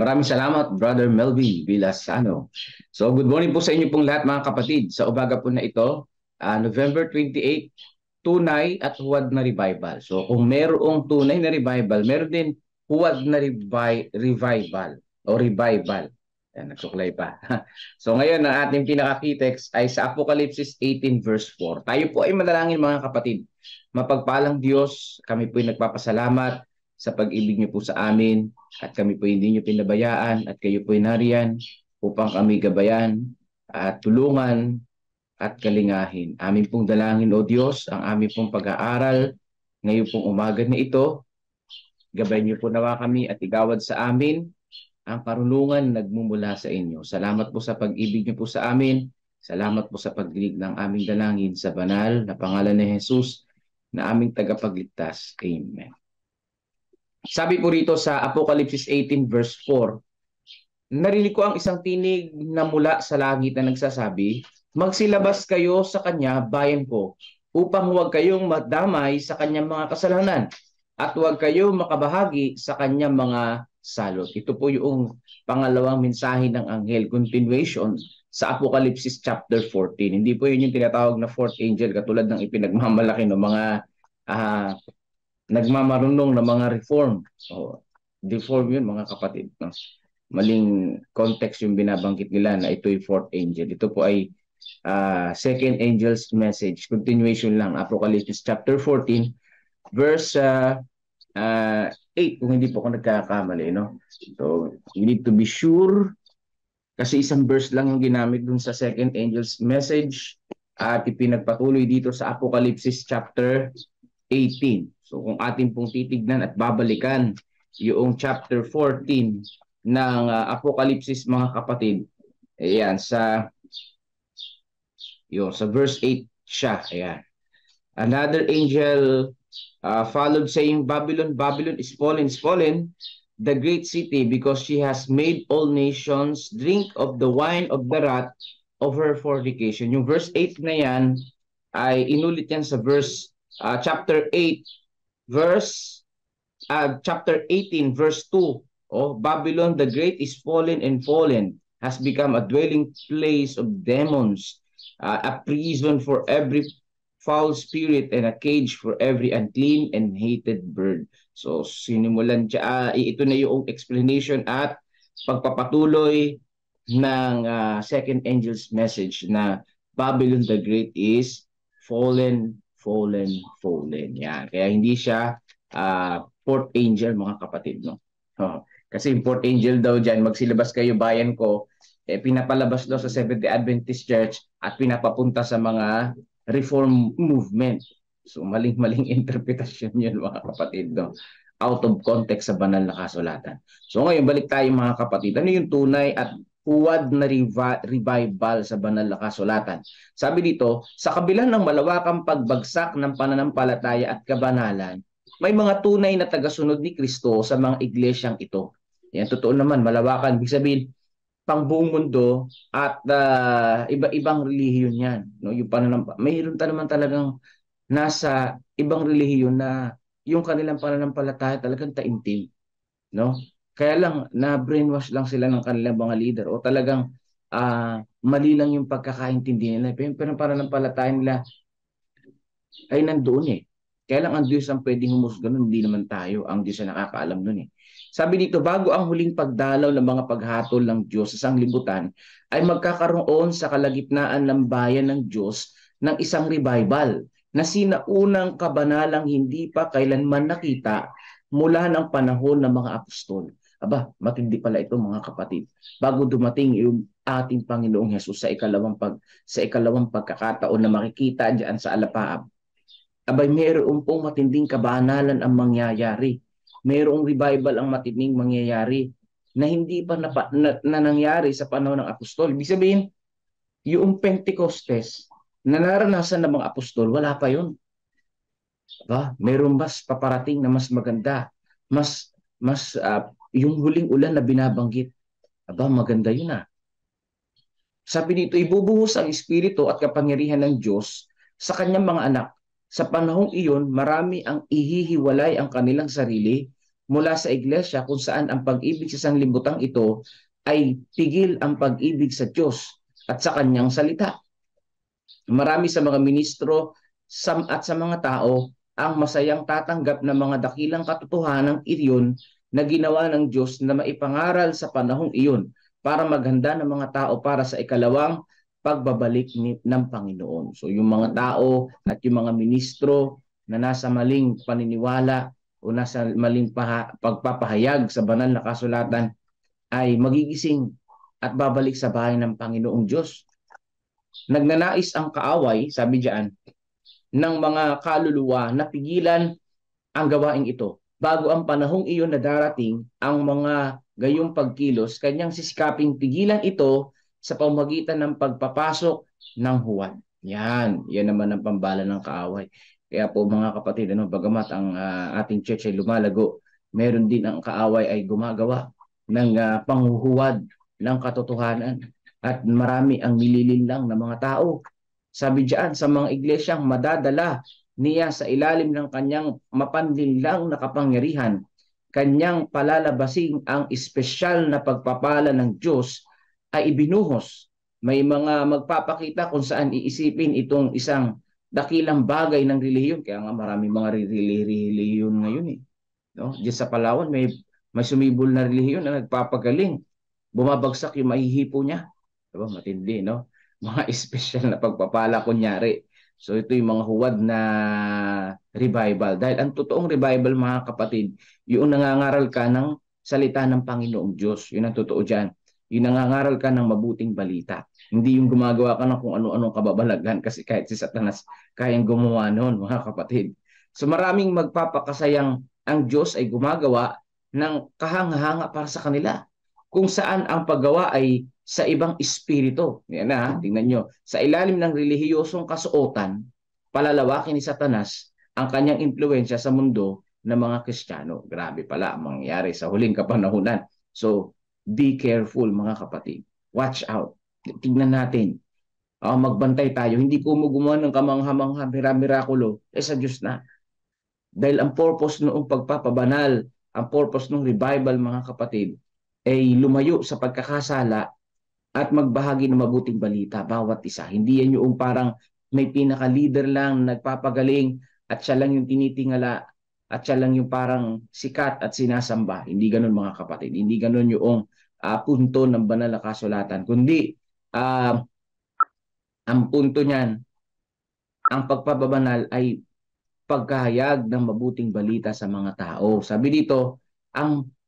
Maraming salamat, Brother Melvin Vilasano. So, good morning po sa inyo pong lahat mga kapatid. Sa umaga po na ito, November 28, tunay at huwad na revival. So, kung merong tunay na revival, meron din huwad na revival o revival. Yan, nagsuklay pa. So, ngayon, ang ating pinaka-key-text ay sa Apocalypse 18 verse 4. Tayo po ay manalangin mga kapatid. Mapagpalang Diyos, kami po ay nagpapasalamat sa pag-ibig niyo po sa amin at kami po hindi niyo pinabayaan at kayo po ay nariyan upang kami gabayan at tulungan at kalingahin. Amin pong dalangin o Diyos ang aming pong pag-aaral ngayon pong umaga na ito. Gabayan niyo po nawa kami at igawad sa amin ang karunungan nagmumula sa inyo. Salamat po sa pag-ibig niyo po sa amin. Salamat po sa pagdinig ng aming dalangin sa banal na pangalan ni Jesus na aming tagapagligtas. Amen. Sabi po rito sa Apocalypse 18 verse 4, narinig ko ang isang tinig na mula sa langit na nagsasabi, magsilabas kayo sa kanya, bayan ko, upang huwag kayong madamay sa kanyang mga kasalanan at huwag kayong makabahagi sa kanyang mga salot. Ito po yung pangalawang mensahe ng anghel, continuation sa Apocalypse chapter 14. Hindi po yun yung tinatawag na fourth angel katulad ng ipinagmamalaki ng mga nagmamarunong na mga reform. So, deform yun mga kapatid. No? Maling context yung binabanggit nila na ito yung fourth angel. Ito po ay second angel's message. Continuation lang. Apocalypse chapter 14 verse 8 kung hindi po ako nagkakamali. No? So, you need to be sure kasi isang verse lang yung ginamit dun sa second angel's message at ipinagpatuloy dito sa Apocalypse chapter 18. So kung atin pong titignan at babalikan yung chapter 14 ng Apocalypse mga kapatid, ayan, sa verse 8 siya. Ayan. Another angel followed saying, Babylon, Babylon is fallen, the great city, because she has made all nations drink of the wine of the wrath of her fornication. Yung verse 8 na yan ay inulit yan sa verse chapter 8 verse chapter 18 verse 2. Oh, Babylon the great is fallen, has become a dwelling place of demons, a prison for every foul spirit and a cage for every unclean and hated bird. So sinimulan siya, ito na yung explanation at pagpapatuloy ng second angel's message na Babylon the great is fallen. Yan. Kaya hindi siya fourth angel mga kapatid. No? Kasi fourth angel daw dyan, magsilabas kayo bayan ko, pinapalabas daw sa Seventh-day Adventist Church at pinapapunta sa mga reform movement. So maling-maling interpretasyon yun mga kapatid. No? Out of context sa banal na kasulatan. So ngayon, balik tayo mga kapatid. Ano yung tunay at huwad na revival sa banal na kasulatan? Sabi dito, sa kabila ng malawakang pagbagsak ng pananampalataya at kabanalan, may mga tunay na tagasunod ni Kristo sa mga iglesyang ito. Yan, totoo naman, malawakan. Ibig sabihin, pang buong mundo at iba-ibang relihiyon yan. No? Yung mayroon naman talagang nasa ibang relihiyon na yung kanilang pananampalataya talagang taimtim. No? Kaya lang, na-brainwash lang sila ng kanilang mga leader o talagang mali lang yung pagkakaintindi nila. Pero pananampalataya nila ay nandoon eh. Kaya lang ang Diyos ang pwedeng humusga nun, hindi naman tayo. Ang Diyos ang nakakaalam nun eh. Sabi dito, bago ang huling pagdalaw ng mga paghatol ng Diyos sa sanglibutan, ay magkakaroon sa kalagitnaan ng bayan ng Diyos ng isang revival na sinaunang kabanalang hindi pa kailanman nakita mula ng panahon ng mga apostol. Aba, matindi pala ito mga kapatid. Bago dumating yung ating Panginoong Hesus sa ikalawang pagkakataon na makikita diyan sa alapaap, abay mayroon pong matinding kabanalan ang mangyayari. Mayroong revival ang matinding mangyayari na hindi pa na nangyari sa panahon ng apostol. Ibig sabihin, yung Pentecostes na naranasan ng mga apostol, wala pa yun. Aba, mayroon mas paparating na mas maganda. Yung huling ulan na binabanggit. Aba, maganda yun ah. Sabi dito, ibubuhos ang espiritu at kapangyarihan ng Diyos sa kanyang mga anak. Sa panahong iyon, marami ang ihihiwalay ang kanilang sarili mula sa iglesia kung saan ang pag-ibig sa sanglibutan ito ay pigil ang pag-ibig sa Diyos at sa kanyang salita. Marami sa mga ministro at sa mga tao ang masayang tatanggap ng mga dakilang katotohanan iyon na ginawa ng Diyos na maipangaral sa panahong iyon para maghanda ng mga tao para sa ikalawang pagbabalik ng Panginoon. So yung mga tao at yung mga ministro na nasa maling paniniwala o nasa maling pagpapahayag sa banal na kasulatan ay magigising at babalik sa bahay ng Panginoong Diyos. Nagnanais ang kaaway, sabi diyan, ng mga kaluluwa na pigilan ang gawaing ito. Bago ang panahong iyon na darating, ang mga gayong pagkilos, kanyang sisikaping pigilan ito sa pamamagitan ng pagpapasok ng huwad. Yan naman ang pambala ng kaaway. Kaya po mga kapatid, bagamat ang ating church ay lumalago, meron din ang kaaway ay gumagawa ng panghuhuwad ng katotohanan. At marami ang nililinlang ng mga tao. Sabi diyan, sa mga iglesyang madadala niya sa ilalim ng kanyang mapanlinlang na kapangyarihan, kanyang palalabasing ang espesyal na pagpapala ng Diyos ay ibinuhos. May mga magpapakita kung saan iisipin itong isang dakilang bagay ng relihiyon. Kaya nga marami mga relihiyon ngayon eh. No? Diyan sa Palawan may sumibol na relihiyon na nagpapagaling. Bumabagsak yung mahihipo niya. Diba? Matindi, no? Mga espesyal na pagpapala kunyari. So ito yung mga huwad na revival. Dahil ang totoong revival, mga kapatid, yung nangangaral ka ng salita ng Panginoong Diyos. Yun ang totoo dyan. Yung nangangaral ka ng mabuting balita. Hindi yung gumagawa ka ng kung ano-anong kababalagan kasi kahit si Satanas kayang gumawa noon, mga kapatid. So maraming magpapakasayang ang Diyos ay gumagawa ng kahanga-hanga para sa kanila. Kung saan ang paggawa ay sa ibang espiritu. Yan na, tingnan nyo. Sa ilalim ng relihiyosong kasuotan, palalawakin ni Satanas ang kanyang impluensya sa mundo ng mga Kristiyano. Grabe pala ang mangyayari sa huling kapanahunan. So, be careful mga kapatid. Watch out. Tingnan natin. Magbantay tayo. Hindi ko gumawa ng kamangha-mangha, mirakulo. Sa Diyos na. Dahil ang purpose noong pagpapabanal, ang purpose ng revival mga kapatid, ay lumayo sa pagkakasala at magbahagi ng mabuting balita bawat isa. Hindi yan yung parang may pinaka-leader lang nagpapagaling at siya lang yung tinitingala at siya lang yung parang sikat at sinasamba. Hindi ganun mga kapatid. Hindi ganun yung punto ng banal na kasulatan. Kundi ang punto niyan, ang pagpapabanal ay pagkahayag ng mabuting balita sa mga tao. Sabi dito,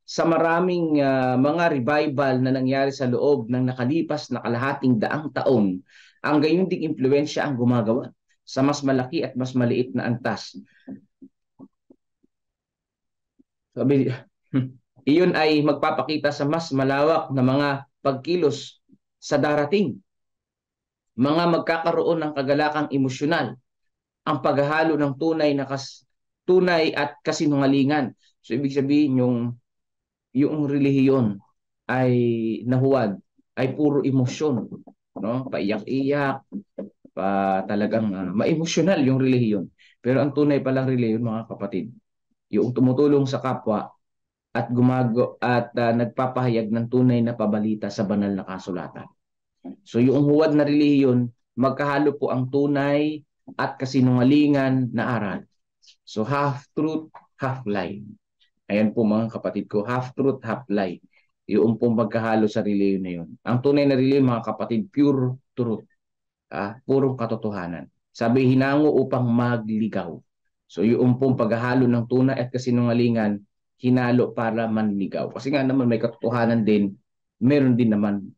sa maraming mga revival na nangyari sa loob ng nakalipas na kalahating daang taon, ang gayon ding impluensya ang gumagawa sa mas malaki at mas maliit na antas. Sabi, iyon ay magpapakita sa mas malawak na mga pagkilos sa darating. Mga magkakaroon ng kagalakang emosyonal, ang paghahalo ng tunay at kasinungalingan. So ibig sabihin yung relihiyon ay nahuwad ay puro emosyon, no? Paiyak-iyak, talagang ma-emosyonal yung relihiyon. Pero ang tunay palang relihiyon mga kapatid, yung tumutulong sa kapwa at nagpapahayag ng tunay na pabalita sa banal na kasulatan. So yung huwad na relihiyon, magkahalo po ang tunay at kasinungalingan na aral. So half truth, half lie. Ayan po mga kapatid ko, half truth, half lie. Yung pong magkahalo sa relihiyon na yun. Ang tunay na relihiyon mga kapatid, pure truth. Purong katotohanan. Sabi, hinango upang magligaw. So yung pong paghahalo ng tunay at kasinungalingan, hinalo para manligaw. Kasi nga naman may katotohanan din, meron din naman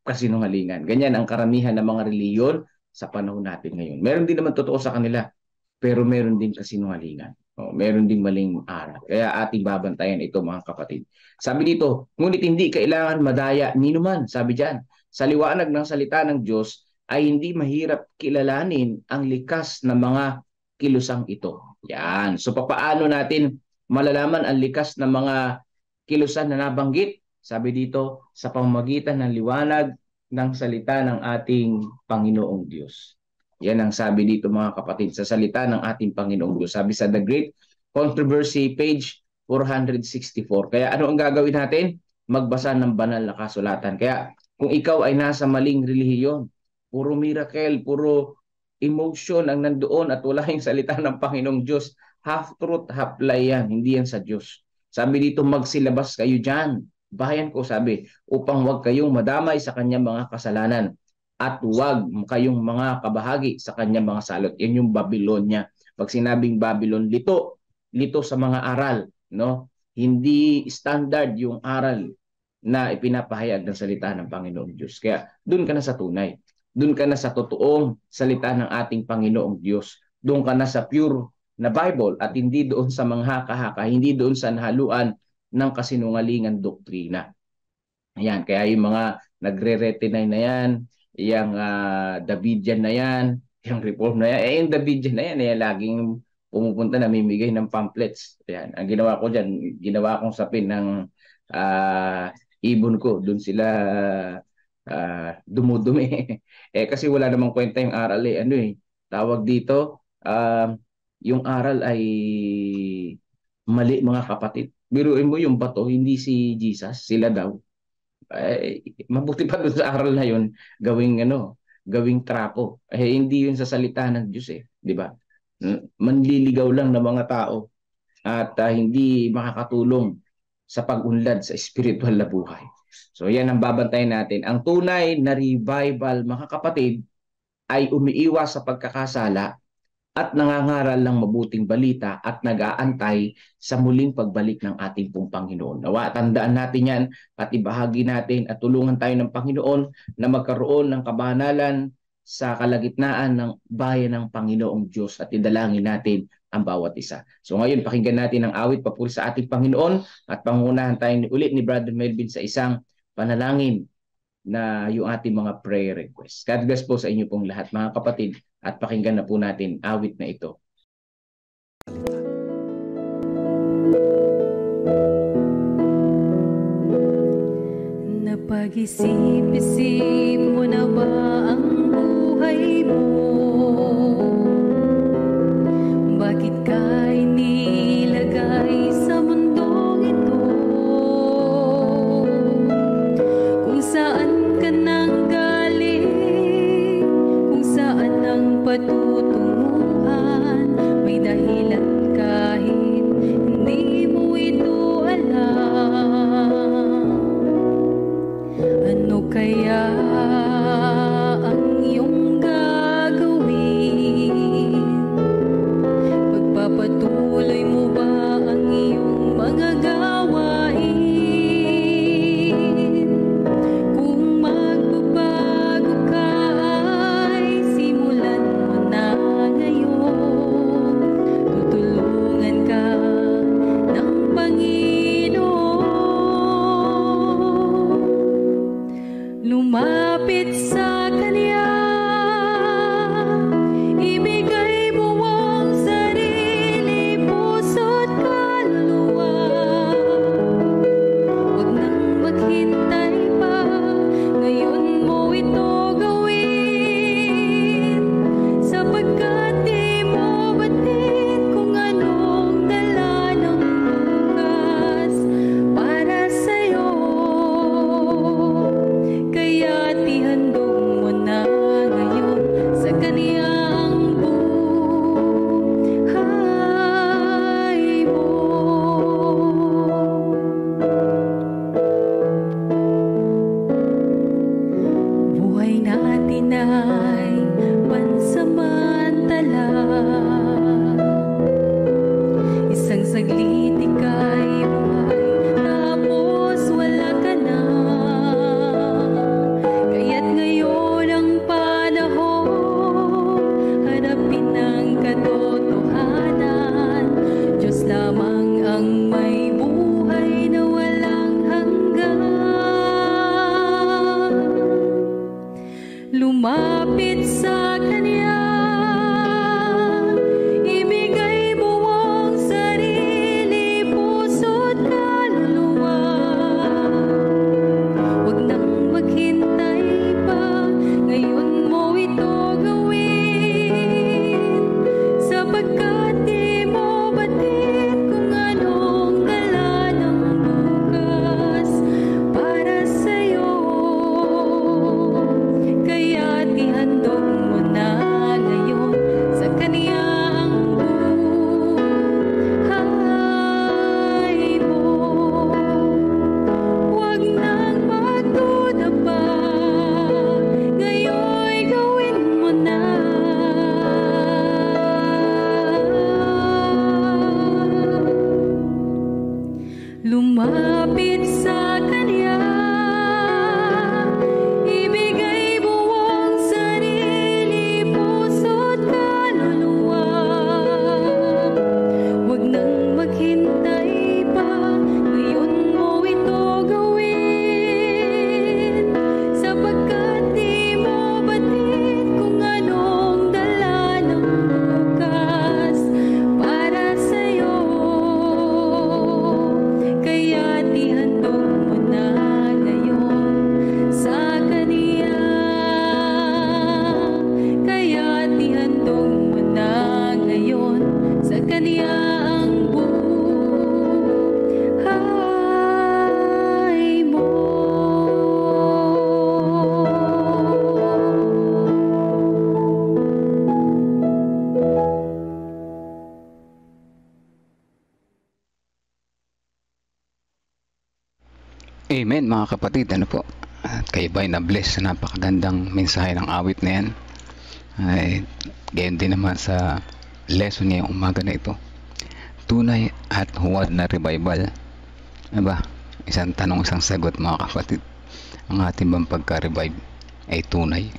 kasinungalingan. Ganyan ang karamihan ng mga relihiyon sa panahon natin ngayon. Meron din naman totoo sa kanila, pero meron din kasinungalingan. Meron din maling aral. Kaya ating babantayan ito mga kapatid. Sabi dito, ngunit hindi kailangan madaya ninuman. Sabi diyan, sa liwanag ng salita ng Diyos ay hindi mahirap kilalanin ang likas na mga kilusang ito. Yan. So papaano natin malalaman ang likas na mga kilusan na nabanggit? Sabi dito, sa pamamagitan ng liwanag ng salita ng ating Panginoong Diyos. Yan ang sabi dito mga kapatid, sa salita ng ating Panginoong Diyos. Sabi sa The Great Controversy, page 464. Kaya ano ang gagawin natin? Magbasa ng banal na kasulatan. Kaya kung ikaw ay nasa maling relihiyon, puro miracle, puro emotion ang nandoon at wala yung salita ng Panginoong Diyos, half truth, half lie yan. Hindi yan sa Diyos. Sabi dito, magsilabas kayo dyan. Bayan ko sabi, upang huwag kayong madamay sa kanyang mga kasalanan at huwag kayong mga kabahagi sa kanyang mga salot. Yan yung Babylonia. Pag sinabing Babylon, lito. Lito sa mga aral. No? Hindi standard yung aral na ipinapahayag ng salita ng Panginoong Diyos. Kaya doon ka na sa tunay. Doon ka na sa totoong salita ng ating Panginoong Diyos. Doon ka na sa pure na Bible at hindi doon sa mga haka-haka, hindi doon sa nahaluan ng kasinungalingan doktrina. Ayan, kaya yung mga nagre-retinay na yan, yung Davidian na yan, yung Reform na yan, yung Davidian na yan, laging pumupunta namimigay ng pamphlets. Ayan, ang ginawa ko dyan, ginawa kong sapin ng ibon ko, doon sila dumudumi. Kasi wala namang kwenta yung aral tawag dito, yung aral ay mali mga kapatid. Biruin mo yung bato, hindi si Jesus, sila daw. Mabuti pa doon sa aral na yun, gawing trapo. Hindi yun sa salita ng Diyos di ba? Manliligaw lang ng mga tao at hindi makakatulong sa pag-unlad sa spiritual na buhay. So yan ang babantayan natin. Ang tunay na revival, mga kapatid, ay umiiwas sa pagkakasala at nangangaral ng mabuting balita at nag-aantay sa muling pagbalik ng ating pong Panginoon. Nawa, tandaan natin yan at ibahagi natin at tulungan tayo ng Panginoon na magkaroon ng kabanalan sa kalagitnaan ng bayan ng Panginoong Diyos at idalangin natin ang bawat isa. So ngayon, pakinggan natin ang awit papuri sa ating Panginoon at pangunahan tayo ulit ni Brother Melvin sa isang panalangin na yung ating mga prayer requests. God bless po sa inyo pong lahat, mga kapatid, at pakinggan na po natin awit na ito. Napag-isip-isip mo na ba ang buhay mo? Bakit ka inilagay sa mundong ito? Kung saan ka nang galing, kung saan ang patutunguhan, may dahilan kahit hindi mo ito alam. Ano kaya ang iyong gagawin Amen mga kapatid, ano po? At kayo ba'y na-bless sa napakagandang mensahe ng awit na yan? Ay, gayon din naman sa lesson ngayong umaga na ito. Tunay at huwad na revival. Diba? Isang tanong, isang sagot mga kapatid. Ang ating bang pagka-revive ay tunay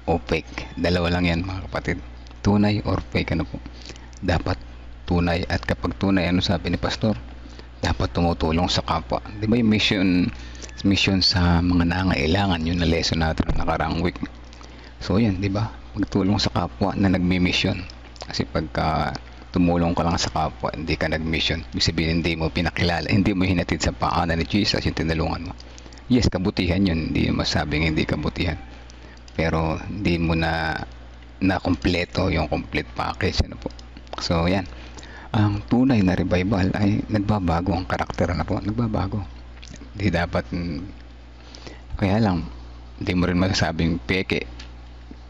o fake? Dalawa lang yan mga kapatid. Tunay or fake, ano po? Dapat tunay, at kapag tunay, ano sabi ni Pastor? Dapat tumutulong sa kapwa. Di ba yung mission sa mga nangailangan, yun na lesson natin ng nakaraang week. So yan, di ba? Magtulong sa kapwa na nagmi-mission. Kasi pagka tumulong ka lang sa kapwa, hindi ka nag-mission, ibig sabihin hindi mo pinakilala, hindi mo hinatid sa paanan ni Jesus yung tinulungan mo. Yes, kabutihan yun, hindi masabing hindi kabutihan. Pero hindi mo na kompleto yung complete package, ano po. So yan. Ang tunay na revival ay nagbabago ang karakter, na po, nagbabago. Hindi dapat, kaya lang hindi mo rin masasabing peke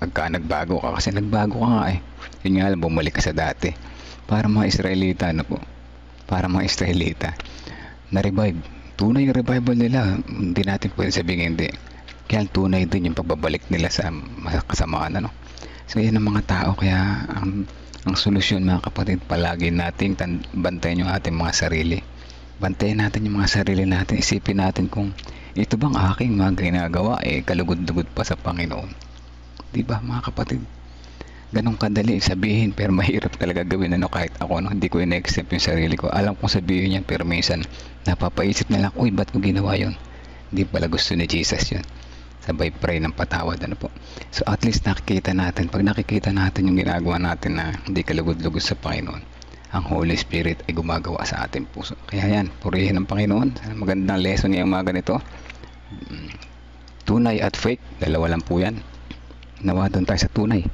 pagka nagbago ka, kasi nagbago ka nga eh. Yun nga lang, bumalik ka sa dati. Para mga Israelita, na po, para mga Israelita na revive, tunay yung revival nila, hindi natin pwede sabihin hindi. Kaya tunay din yung pagbabalik nila sa kasamaan, ano. So yan ang mga tao. Kaya ang solusyon mga kapatid, palagi nating bantayan yung ating mga sarili. Bantayan natin yung mga sarili natin. Isipin natin kung ito bang aking mga ginagawa kalugod-lugod pa sa Panginoon. Diba mga kapatid? Ganong kadali sabihin, pero mahirap talaga gawin, ano, kahit ako, no, hindi ko in-accept yung sarili ko. Alam kong sabihin yan, pero minsan napapaisip na lang, uy, ba't ko ginawa yun? Hindi pala gusto ni Jesus yun. Sabay pray ng patawad, ano po. So at least nakikita natin, pag nakikita natin yung ginagawa natin na hindi kalugod-lugod sa Panginoon, ang Holy Spirit ay gumagawa sa ating puso. Kaya yan, purihin ng Panginoon. Magandang lesson niya yung mga ganito. Tunay at fake, dalawa lang po yan. Nawa doon tayo sa tunay.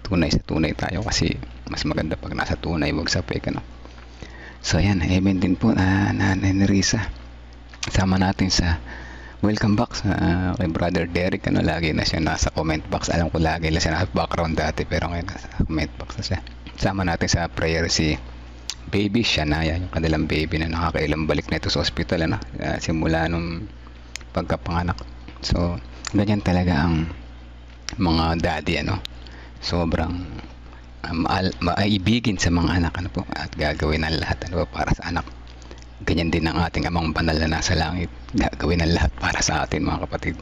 Tunay sa tunay tayo, kasi mas maganda pag nasa tunay, wag sa fake, ano. So yan, amen din po na Risa. Sama natin sa welcome back sa kay Brother Derek, ano, lagi na siya nasa comment box. Alam ko lagi na siya nasa background dati, pero ngayon nasa comment box na siya. Sama natin sa prayer si Baby Shania, yung kanilang baby na nakakailang balik na ito sa hospital, ano, simula nung pagkapanganak. So ganyan talaga ang mga daddy, ano, sobrang maibigin sa mga anak, ano po, at gagawin ang lahat, ano, para sa anak. Ganyan din ang ating amang banal na nasa langit, gagawin ang lahat para sa atin mga kapatid.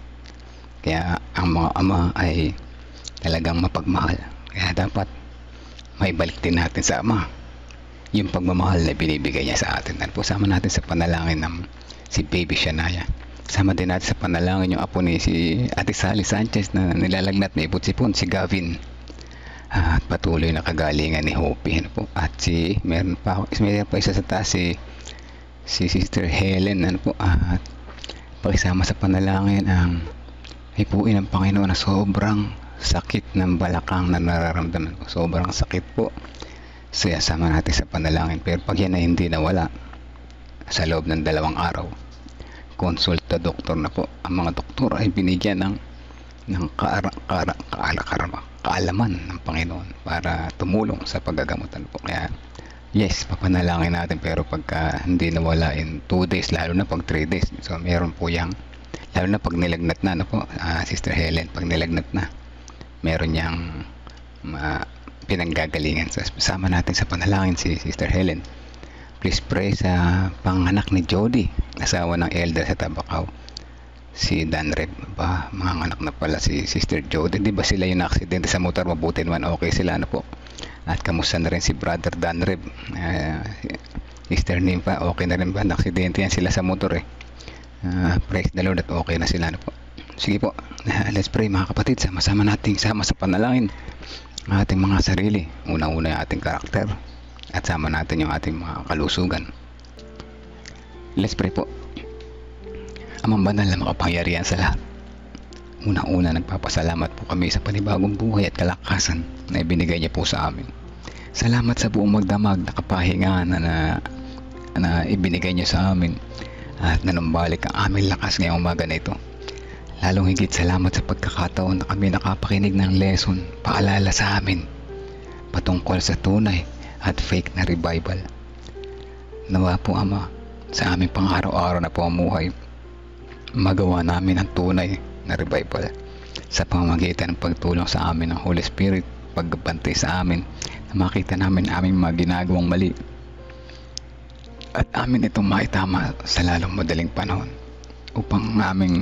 Kaya ang mga ama ay talagang mapagmahal, kaya dapat maibalik din natin sa ama yung pagmamahal na binibigay niya sa atin. At po, sama natin sa panalangin ng si Baby Shania. Sama din natin sa panalangin yung apo ni si Ate Sally Sanchez na nilalagnat, may ipot-sipon, si Gavin, at patuloy na kagalingan ni Hopi, ano po. At meron pa isa sa taas, si Sister Helen, ano po. At pakisama sa panalangin ang hipuin ng Panginoon na sobrang sakit ng balakang na nararamdaman ko. Sobrang sakit po. So sama natin sa panalangin. Pero pag yan ay hindi nawala sa loob ng 2 araw, consult the doktor na po. Ang mga doktor ay binigyan ng kaalaman ng Panginoon para tumulong sa paggagamutan po. Kaya yes, papanalangin natin, pero pagka hindi nawala in 2 days, lalo na pag 3 days, so meron po yang, lalo na pag nilagnat na, ano po, Sister Helen, pag nilagnat na, meron yang pinanggagalingan. So sama natin sa panalangin si Sister Helen. Please pray sa panganak ni Jody, asawa ng elder sa Tabacaw, si Danreb. Ba, mga anak na pala si Sister Jody. Di ba sila yung aksidente sa motor? Mabuti naman, okay sila, ano po. At kamusta na rin si Brother Danreb, Sister Nympha, okay na rin ba? Aksidente yan sila sa motor eh. Praise the Lord at okay na sila, ano po. Sige po, let's pray mga kapatid. Sama-sama natin, sama sa panalangin ang ating mga sarili. Una-una yung ating karakter, at sama natin yung ating mga kalusugan. Let's pray po. Amang banal na makapangyarihan sa lahat, una-una nagpapasalamat po kami sa panibagong buhay at kalakasan na ibinigay niya po sa amin. Salamat sa buong magdamag na kapahingahan na ibinigay niya sa amin, at nanumbalik ang aming lakas ngayong umaga na ito. Lalong higit salamat sa pagkakataon na kami nakapakinig ng lesson, paalala sa amin patungkol sa tunay at fake na revival. Nawa po Ama, sa aming pang-araw-araw na pamumuhay, magawa namin ang tunay na revival sa pamamagitan ng pagtulong sa amin ng Holy Spirit, pagbantay sa amin na makita namin aming mga ginagawang mali at amin itong maitama sa lalong madaling panahon, upang ang aming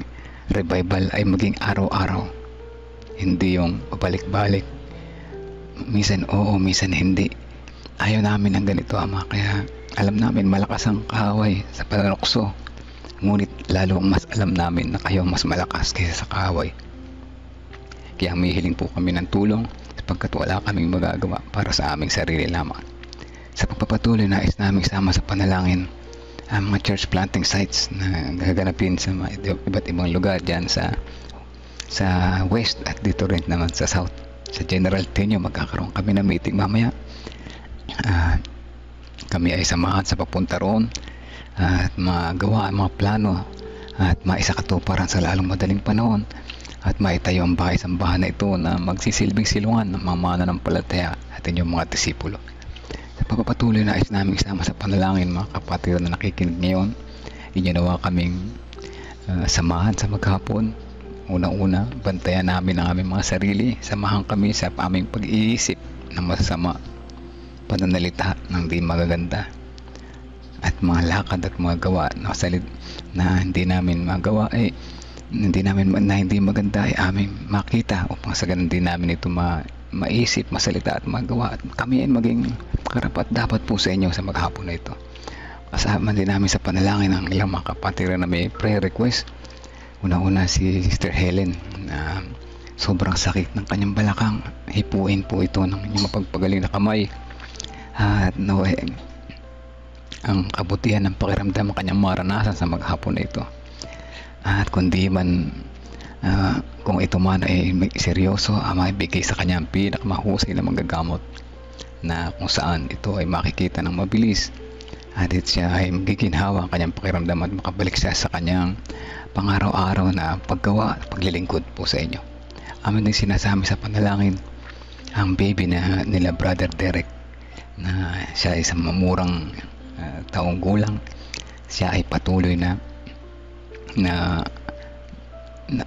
revival ay maging araw-araw, hindi yung pabalik-balik, minsan oo, minsan hindi. Ayaw namin ng ganito, Ama, kaya alam namin malakas ang kaaway sa pananukso, ngunit lalo mas alam namin na kayo mas malakas kaysa sa kaaway. Kaya humihiling po kami ng tulong sapagkat wala kaming magagawa para sa aming sarili lamang. Sa pagpapatuloy, nais namin sama sa panalangin ang mga church planting sites na gaganapin sa iba't ibang lugar dyan sa west at dito rin naman sa south. Sa General Tenyo, magkakaroon kami ng meeting mamaya. Kami ay samahan sa papunta roon at magawa ang mga plano at maisakatuparan sa lalong madaling panahon at maitayo ang bahay-sambahan na ito na magsisilbing silungan ng mga mananampalataya at inyong mga disipulo. Sa pagpapatuloy, nais namin isama sa panalangin mga kapatid na nakikinig ngayon. Inyo nawa kaming samahan sa maghapon. Una-una, bantayan namin ang aming mga sarili. Samahan kami sa aming pag-iisip ng masasama, pananalita ng di magaganda, at mga lakad at mga gawa na salit na hindi namin magawa ay hindi maganda ay aming makita, upang sa ganun din namin ito maisip, masalita at magawa, at kami ay maging karapat dapat po sa inyo sa maghapon na ito. Kasama din namin sa panalangin ang ilang mga kapatid na may prayer request. Una-una si Sister Helen na sobrang sakit ng kanyang balakang. Hipuin po ito ng inyong mapagpagaling na kamay at naway ang kabutihan ng pakiramdam ng kanyang maranasan sa maghapon na ito. At kundi man kung ito man ay seryoso, maibigay sa kanya ang pinakamahusay na magagamot na kung saan ito ay makikita ng mabilis at siya ay magiginhawa ang kanyang pakiramdam at makabalik siya sa kanyang pang-araw-araw na paggawa at paglilingkod po sa inyo. Amin din sinasami sa panalangin ang baby nila Brother Derek na siya ay sa mamurang taong gulang. Siya ay patuloy na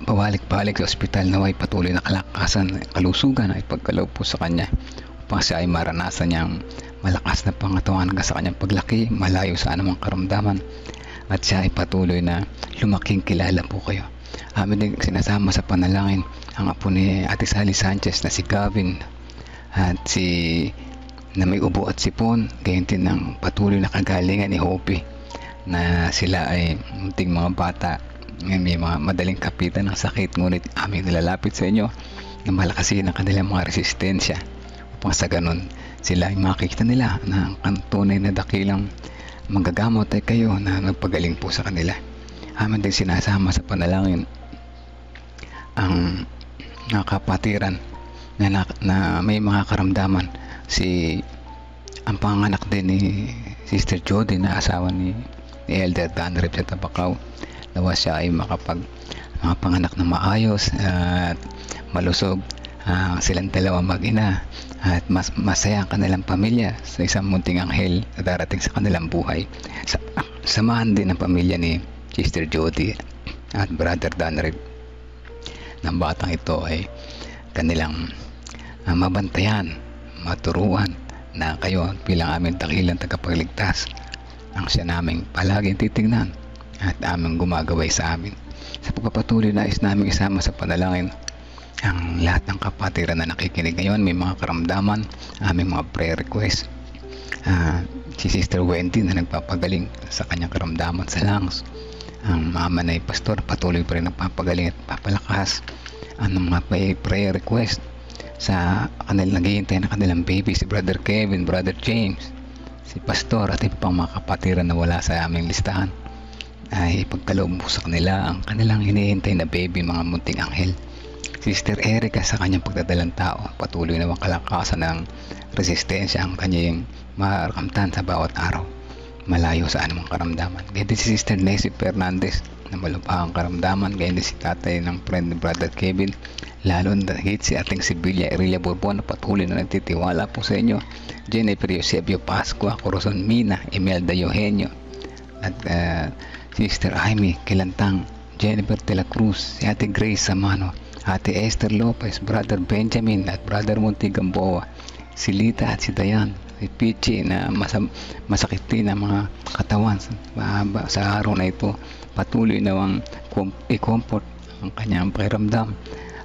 pabalik-balik sa ospital, na ay patuloy na kalakasan, kalusugan ay pagkaloob po sa kanya, upang siya ay maranasan niyang malakas na pangatawan hanggang sa kanyang paglaki, malayo sa anumang karamdaman, at siya ay patuloy na lumaking kilala po kayo. Amin din sinasama sa panalangin ang apo ni Ate Sally Sanchez na si Gavin at na may ubo at sipon, gayon din ng patuloy na kagalingan ni Hopi na sila ay munting mga bata, may mga madaling kapitan ng sakit, ngunit aming nilalapit sa inyo na malakasin ang kanilang mga resistensya, upang sa ganun sila ay makikita nila na ang tunay na dakilang manggagamot ay kayo na nagpagaling po sa kanila. Amin din sinasama sa panalangin ang kapatiran na may mga karamdaman. Ang panganak din ni Sister Jody na asawa ni Elder Danrep sa Tabacao, nawa siya ay makapanganak na maayos at malusog. Silang dalawang mag-ina at masaya ang kanilang pamilya sa isang munting anghel na darating sa kanilang buhay. Samahan din ang pamilya ni Sister Jody at Brother Danrep ng batang ito ay kanilang mabantayan, maturuan na kayo bilang aming dakilang tagapagligtas ang siya naming palaging titingnan at aming gumagaway sa amin. Sa pagpapatuloy, nais naming isama sa panalangin ang lahat ng kapatiran na nakikinig ngayon, may mga karamdaman, aming mga prayer request. Si Sister Wendy na nagpapagaling sa kanyang karamdaman sa lungs, ang mama na pastor patuloy pa rin nagpapagaling at papalakas. Ang mga prayer request sa kanilang naghihintay na kanilang baby, si Brother Kevin, Brother James, si pastor at iba pang mga kapatiran na wala sa aming listahan, ay ipagkaloob po sa kanila ang kanilang hinihintay na baby, mga munting anghel. Sister Erica sa kanyang pagdadalang tao, patuloy na makalakasan ng resistensya ang kanyang mararamtan sa bawat araw, malayo sa anumang karamdaman. Ganyan din si Sister Nessie Fernandez na malubhang karamdaman, ganyan din si tatay ng friend ni Brother Kevin, lalo na higit si ating Sibilia Irelia Bourbon na patuloy na nagtitiwala po sa inyo. Jennifer Eusebio Pascua, Corazon Mina, Imelda Eugenio, at Sister Amy Kilantang, Jennifer de la Cruz, si Ate Grace Samano, Ate Esther Lopez, Brother Benjamin at Brother Montigamboa, si Lita at si Dayan, si Pichi na masakit din ang mga katawan sa araw na ito. Patuloy nawang i-comfort ang kanyang pakiramdam,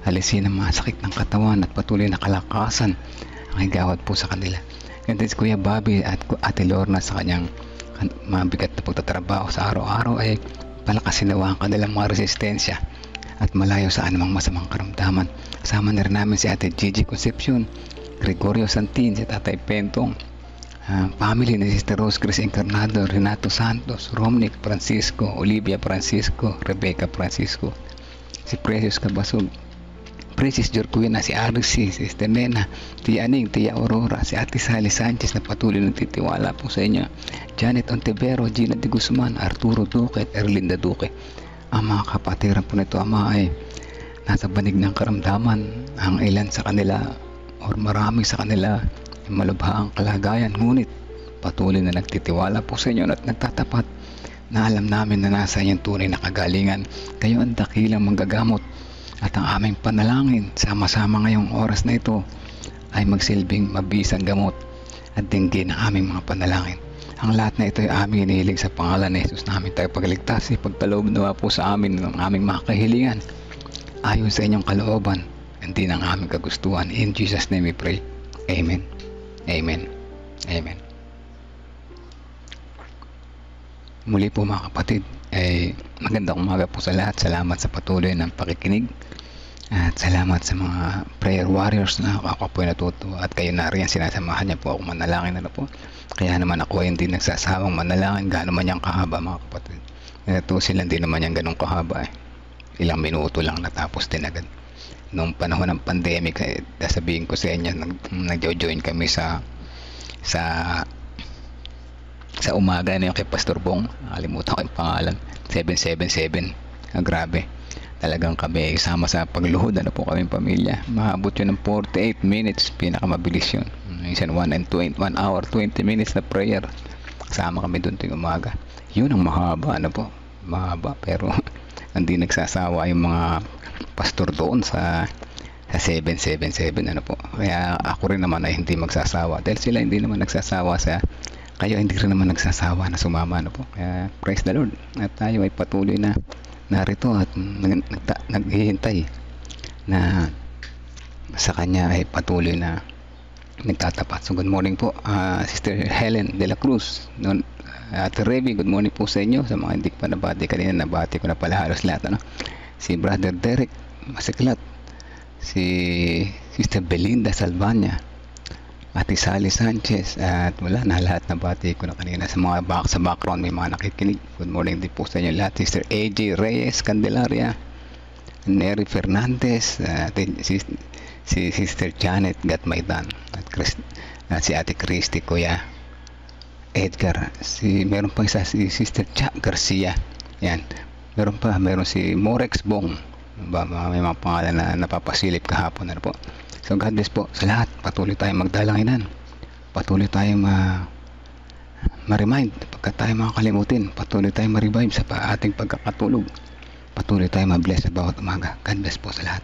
alisin ang mga sakit ng katawan at patuloy na kalakasan ang igawad po sa kanila. Ganito si Kuya Bobby at Ate Lorna sa kanyang mabigat na pagtatrabaho sa araw-araw ay palakasin nawa ang kanilang mga resistensya at malayo sa anumang masamang karamdaman. Kasama na rin namin si Ate Gigi Concepcion, Gregorio Santin, si Tatay Pentong, family ni Sister Rose Chris Encarnado, Renato Santos, Romnick Francisco, Olivia Francisco, Rebecca Francisco, si Precious Cabasog, Precious Jorquina, si Arisi, si Sister Nena, Tia Aning, Tia Aurora, si Ate Sally Sanchez na patuloy nagtitiwala po sa inyo, Janet Ontivero, Gina de Guzman, Arturo Duque at Erlinda Duque. Ang mga kapatiran po nito Ama ay nasa banig ng karamdaman. Ang ilan sa kanila or marami sa kanila ay malubha ang kalagayan, ngunit patuloy na nagtitiwala po sa inyo at nagtatapat na alam namin na nasa inyong tunay na kagalingan. Kayo ang dakilang manggagamot at ang aming panalangin sama-sama ngayong oras na ito ay magsilbing mabisang gamot at dinggin ang aming mga panalangin. Ang lahat na ito ay aming inihiling sa pangalan ni Jesus namin tayo pagligtas. Ipagkaloob nawa po sa amin ng aming mga kahilingan ayon sa inyong kalooban, hindi ng aming kagustuhan. In Jesus' name we pray. Amen. Amen. Amen. Muli po mga kapatid, magandang umaga po sa lahat. Salamat sa patuloy ng pakikinig at salamat sa mga prayer warriors na ako po ay natuto at kayo na rin sinasamahan niya po ako manalangin na po. Kaya naman ako ay hindi nagsasawang manalangin gaano man yung kahaba mga kapatid. Ito sila hindi naman yung ganun kahaba ilang minuto lang natapos din agad. Noong panahon ng pandemic sabihin ko sa inyo nag-join kami sa umaga na yung kay Pastor Bong, nakalimutan ko yung pangalan, 777. Grabe, talagang kami isama sa pagluhod na po kami pamilya. Maabot yun ng 48 minutes, pinakamabilis yun. Minsan 1 hour 20 minutes na prayer, kasama kami doon tuwing umaga. Yun ang mahaba pero hindi nagsasawa yung mga pastor doon sa 777 po. Kaya ako rin naman ay hindi magsasawa dahil sila hindi naman nagsasawa kayo hindi rin naman nagsasawa na sumama po. Kaya praise the Lord at tayo ay patuloy na narito at naghihintay na sa kanya ay patuloy na nagtatapat. So good morning po Sister Helen de la Cruz, Ate Revy, good morning po sa inyo. Sa mga hindi pa nabati kanina, nabati ko na pala halos lahat si Brother Derek Masiklat, si Sister Belinda Salvania, Ate Sally Sanchez, at wala na lahat na bati ko na kanina. Sa mga sa background may mga nakikinig, good morning din po sa inyo lahat. Sister AJ Reyes Candelaria, Nery Fernandez, si Sister Janet Gatmaydan, at si Ate Christy, Kuya Edgar, meron pa isa si Sister Cha Garcia, yan, meron si Morex Bong, may mga pangalan na napapasilip kahapon po. So God bless po sa lahat. Patuloy tayong magdalanginan, patuloy tayong ma-remind pagka tayo makakalimutin, patuloy tayong ma-revive sa ating pagkakatulog, patuloy tayong ma-bless sa bawat umaga. God bless po sa lahat.